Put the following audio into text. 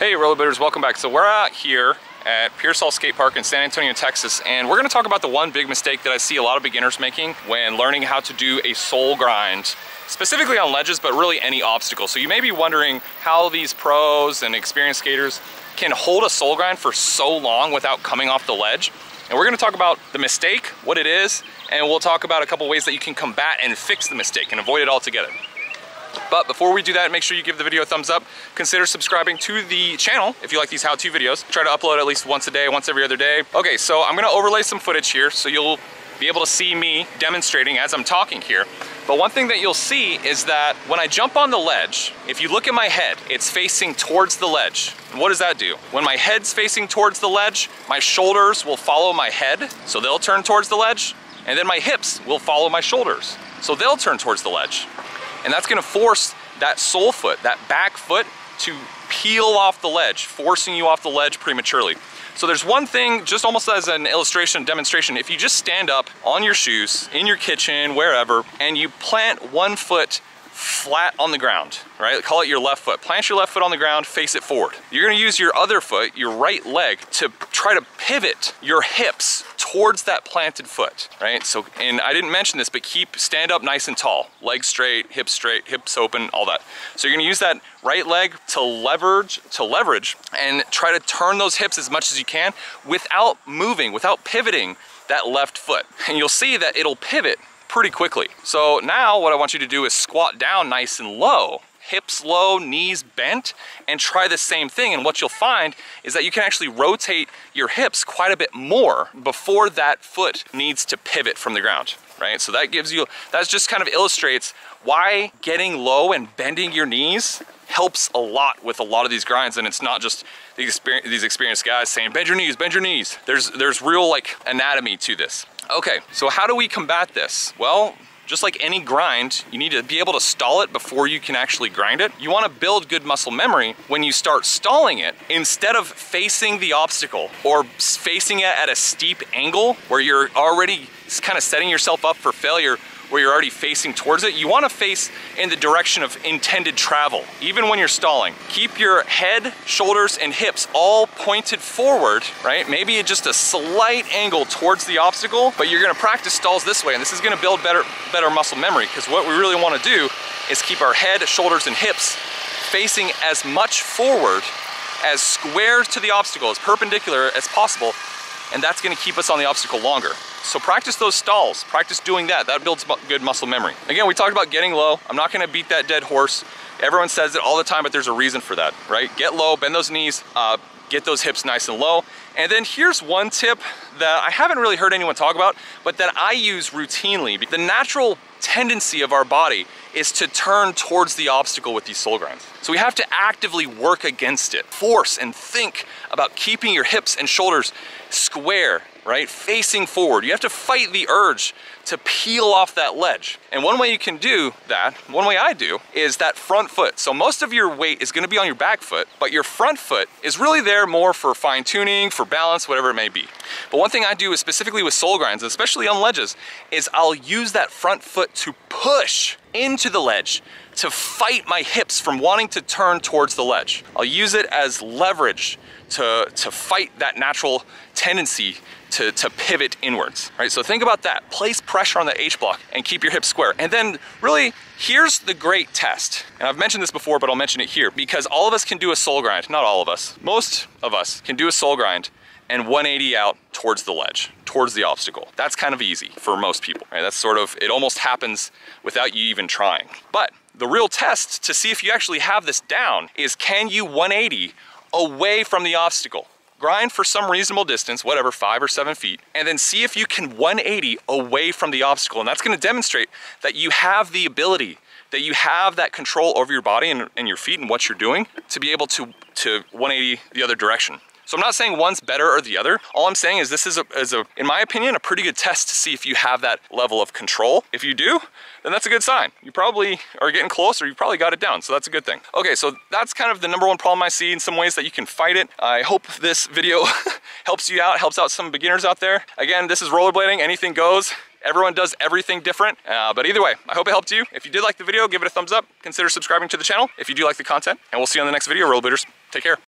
Hey rollerblades, welcome back. So we're out here at Pearsall Skate Park in San Antonio, Texas, and we're gonna talk about the one big mistake that I see a lot of beginners making when learning how to do a sole grind, specifically on ledges, but really any obstacle. So you may be wondering how these pros and experienced skaters can hold a sole grind for so long without coming off the ledge. And we're gonna talk about the mistake, what it is, and we'll talk about a couple ways that you can combat and fix the mistake and avoid it altogether. But before we do that, make sure you give the video a thumbs up. Consider subscribing to the channel if you like these how-to videos. Try to upload at least once a day, once every other day. Okay, so I'm gonna overlay some footage here so you'll be able to see me demonstrating as I'm talking here. But one thing that you'll see is that when I jump on the ledge, if you look at my head, it's facing towards the ledge. And what does that do? When my head's facing towards the ledge, my shoulders will follow my head, so they'll turn towards the ledge, and then my hips will follow my shoulders, so they'll turn towards the ledge. And that's gonna force that sole foot, that back foot, to peel off the ledge, forcing you off the ledge prematurely. So there's one thing, just almost as an illustration, demonstration, if you just stand up on your shoes, in your kitchen, wherever, and you plant one foot flat on the ground, right? Call it your left foot. Plant your left foot on the ground, face it forward. You're gonna use your other foot, your right leg, to try to pivot your hips towards that planted foot, right? So, and I didn't mention this, but stand up nice and tall. Legs straight, hips open, all that. So you're gonna use that right leg to leverage, and try to turn those hips as much as you can without moving, without pivoting that left foot. And you'll see that it'll pivot pretty quickly. So now what I want you to do is squat down nice and low, hips low, knees bent, and try the same thing. And what you'll find is that you can actually rotate your hips quite a bit more before that foot needs to pivot from the ground, right? So that just kind of illustrates why getting low and bending your knees helps a lot with a lot of these grinds. And it's not just these experienced guys saying, bend your knees, bend your knees. There's real like anatomy to this. Okay, so how do we combat this? Well, just like any grind, you need to be able to stall it before you can actually grind it. You want to build good muscle memory when you start stalling it. Instead of facing the obstacle or facing it at a steep angle where you're already kind of setting yourself up for failure, where you're already facing towards it, you want to face in the direction of intended travel, even when you're stalling. Keep your head, shoulders, and hips all pointed forward, right? Maybe at just a slight angle towards the obstacle, but you're gonna practice stalls this way, and this is gonna build better muscle memory, because what we really want to do is keep our head, shoulders, and hips facing as much forward, as square to the obstacle, as perpendicular as possible, and that's gonna keep us on the obstacle longer. So practice those stalls, practice doing that. That builds good muscle memory. Again, we talked about getting low. I'm not gonna beat that dead horse. Everyone says it all the time, but there's a reason for that, right? Get low, bend those knees, get those hips nice and low. And then here's one tip that I haven't really heard anyone talk about, but that I use routinely. The natural tendency of our body is to turn towards the obstacle with these sole grinds. So we have to actively work against it. Force and think about keeping your hips and shoulders square, right? Facing forward. You have to fight the urge to peel off that ledge. And one way you can do that, one way I do, is that front foot. So most of your weight is gonna be on your back foot, but your front foot is really there more for fine tuning, for balance, whatever it may be. But one thing I do is specifically with sole grinds, especially on ledges, is I'll use that front foot to push into the ledge, to fight my hips from wanting to turn towards the ledge. I'll use it as leverage to fight that natural tendency to pivot inwards, right? So think about that. Place pressure on the H block and keep your hips square. And then really, here's the great test. And I've mentioned this before, but I'll mention it here, because all of us can do a sole grind. Not all of us. Most of us can do a sole grind and 180 out towards the ledge, towards the obstacle. That's kind of easy for most people, right? That's sort of, it almost happens without you even trying. But the real test to see if you actually have this down is, can you 180 away from the obstacle? Grind for some reasonable distance, whatever, 5 or 7 feet, and then see if you can 180 away from the obstacle. And that's gonna demonstrate that you have the ability, that you have that control over your body and your feet and what you're doing to be able to 180 the other direction. So I'm not saying one's better or the other. All I'm saying is this is, in my opinion, a pretty good test to see if you have that level of control. If you do, then that's a good sign. You probably are getting close, or you probably got it down, so that's a good thing. Okay, so that's kind of the #1 problem I see in some ways that you can fight it. I hope this video helps you out, helps out some beginners out there. Again, this is rollerblading, anything goes. Everyone does everything different, but either way, I hope it helped you. If you did like the video, give it a thumbs up. Consider subscribing to the channel if you do like the content, and we'll see you on the next video, rollerbladers. Take care.